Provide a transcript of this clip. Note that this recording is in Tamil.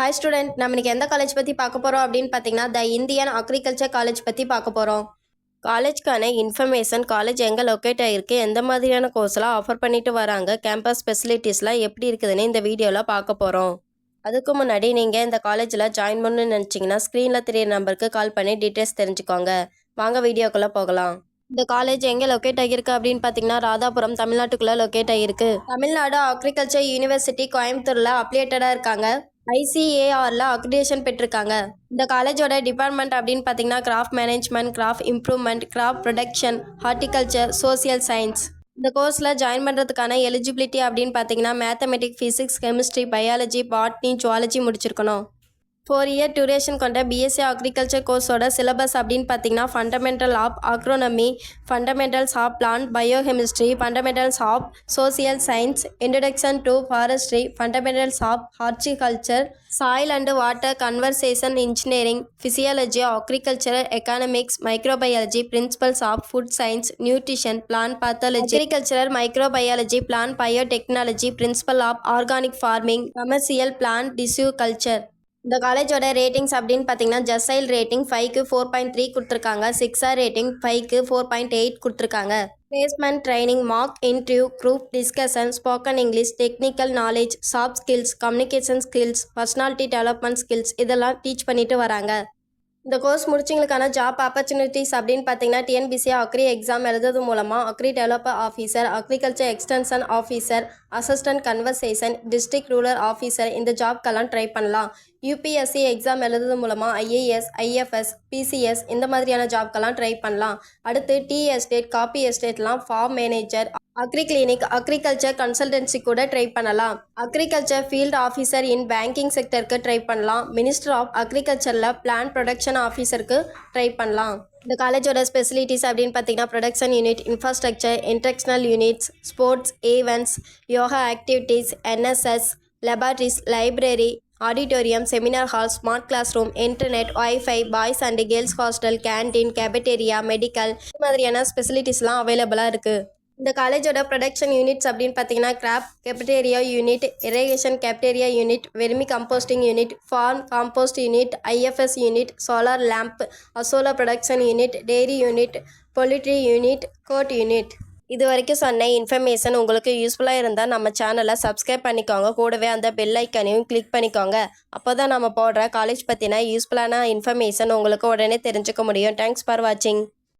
ஹாய் ஸ்டூடெண்ட், நம்ம இன்னைக்கு எந்த காலேஜ் பற்றி பார்க்க போகிறோம் அப்படின்னு பார்த்தீங்கன்னா த இந்தியன் அக்ரிகல்ச்சர் காலேஜ் பற்றி பார்க்க போகிறோம். காலேஜ்க்கான இன்ஃபர்மேஷன், காலேஜ் எங்கே லொக்கேட் ஆகிருக்கு, எந்த மாதிரியான கோர்ஸ்லாம் ஆஃபர் பண்ணிட்டு வராங்க, கேம்பஸ் ஃபெசிலிட்டிஸ்லாம் எப்படி இருக்குதுன்னு இந்த வீடியோவில் பார்க்க போகிறோம். அதுக்கு முன்னாடி நீங்கள் இந்த காலேஜில் ஜாயின் பண்ணணும்னு நினச்சிங்கன்னா ஸ்க்ரீனில் தெரிய நம்பருக்கு கால் பண்ணி டீட்டெயில்ஸ் தெரிஞ்சுக்கோங்க. வாங்க வீடியோக்குள்ளே போகலாம். இந்த காலேஜ் எங்கே லொக்கேட் ஆகியிருக்கு அப்படின்னு பார்த்தீங்கன்னா ராதாபுரம், தமிழ்நாட்டுக்குள்ளே லொக்கேட் ஆகியிருக்கு. தமிழ்நாடு அக்ரிகல்ச்சர் யூனிவர்சிட்டி கோயம்புத்தூரில் அப்ளியேட்டடாக இருக்காங்க. ICARல அக்ரிடேஷன் பெற்றிருக்காங்க. இந்த காலேஜோட டிபார்ட்மெண்ட் அப்படின்னு பார்த்தீங்கன்னா craft management, craft improvement, craft production, horticulture, social science. இந்த கோர்ஸில் ஜாயின் பண்ணுறதுக்கான எலிஜிபிலிட்டி அப்படின்னு பார்த்தீங்கன்னா mathematics, physics, chemistry, biology, botany, zoology முடிச்சிருக்கணும். 4 இயர் டியூரேஷன் கொண்ட பிஎஸ்சி அக்ரிகல்ச்சர் கோர்ஸோட சிலபஸ் அப்படின்னு பார்த்தீங்கன்னா fundamental of agronomy, fundamentals of plant biochemistry, fundamentals of social science, introduction to forestry, fundamentals of horticulture, soil and water conversation engineering, physiology, agricultural economics, microbiology, principles of food science, nutrition, plant pathology, agricultural microbiology, plant biotechnology, principle of organic farming, commercial plant tissue culture. இந்த காலேஜோட ரேட்டிங்ஸ் அப்படின்னு பார்த்தீங்கன்னா ஜஸ்டைல் ரேட்டிங் 5க்கு 4.3 கொடுத்துருக்காங்க. 6 ரேட்டிங் 5க்கு 4.8 கொடுத்துருக்காங்க. Placement, training, mark interview, group discussion, spoken English, technical knowledge, soft skills, communication skills, personality development skills இதெல்லாம் டீச் பண்ணிட்டு வராங்க. இந்த கோர்ஸ் முடிச்சிங்களுக்கான ஜாப் ஆப்பர்ச்சுனிட்டிஸ் அப்படின்னு பார்த்தீங்கன்னா டிஎன்பிசி அக்ரி எக்ஸாம் எழுதுறது மூலமாக agri developer officer, agriculture extension officer, assistant conversation, district rural officer இந்த ஜாப்க்கெல்லாம் ட்ரை பண்ணலாம். யூபிஎஸ்சி எக்ஸாம் எழுதுறது மூலமாக IAS, IFS, PCS இந்த மாதிரியான ஜாப்க்கெல்லாம் ட்ரை பண்ணலாம். அடுத்து டீ எஸ்டேட், காபி எஸ்டேட்லாம், farm manager, agri clinic, agriculture consultancy கூட ட்ரை பண்ணலாம். Agriculture field officer in banking செக்டருக்கு ட்ரை பண்ணலாம். மினிஸ்டர் ஆஃப் அக்ரிகல்ச்சரில் பிளான் ப்ரொடக்ஷன் ஆஃபீஸருக்கு ட்ரை பண்ணலாம். இந்த காலேஜோட ஸ்பெசிலிட்டிஸ் அப்படின்னு பார்த்தீங்கன்னா production unit, infrastructure, instructional units, sports, events, yoga activities, NSS, laboratories, library, auditorium, seminar hall, smart class room, internet, wifi, boys and girls hostel, canteen, cafeteria, medical இந்த மாதிரியான ஸ்பெசிலிட்டிஸ்லாம் அவைலபிளாக இருக்குது. இந்த காலேஜோட ப்ரொடக்ஷன் யூனிட்ஸ் அப்படின்னு பார்த்தீங்கன்னா crop cafeteria unit, irrigation cafeteria unit, vermi composting unit, farm compost unit, IFS unit, solar lamp, azolla production unit, dairy unit, poultry unit, goat unit. இது வரைக்கும் சொன்ன இன்ஃபர்மேஷன் உங்களுக்கு யூஸ்ஃபுல்லாக இருந்தால் நம்ம சேனலை சப்ஸ்கிரைப் பண்ணிக்கோங்க. கூடவே அந்த பெல் ஐக்கனையும் கிளிக் பண்ணிக்கோங்க. அப்போ தான் நம்ம போடுற காலேஜ் பற்றின யூஸ்ஃபுல்லான இன்ஃபர்மேஷன் உங்களுக்கு உடனே தெரிஞ்சுக்க முடியும். தேங்க்ஸ் ஃபார் வாட்சிங்.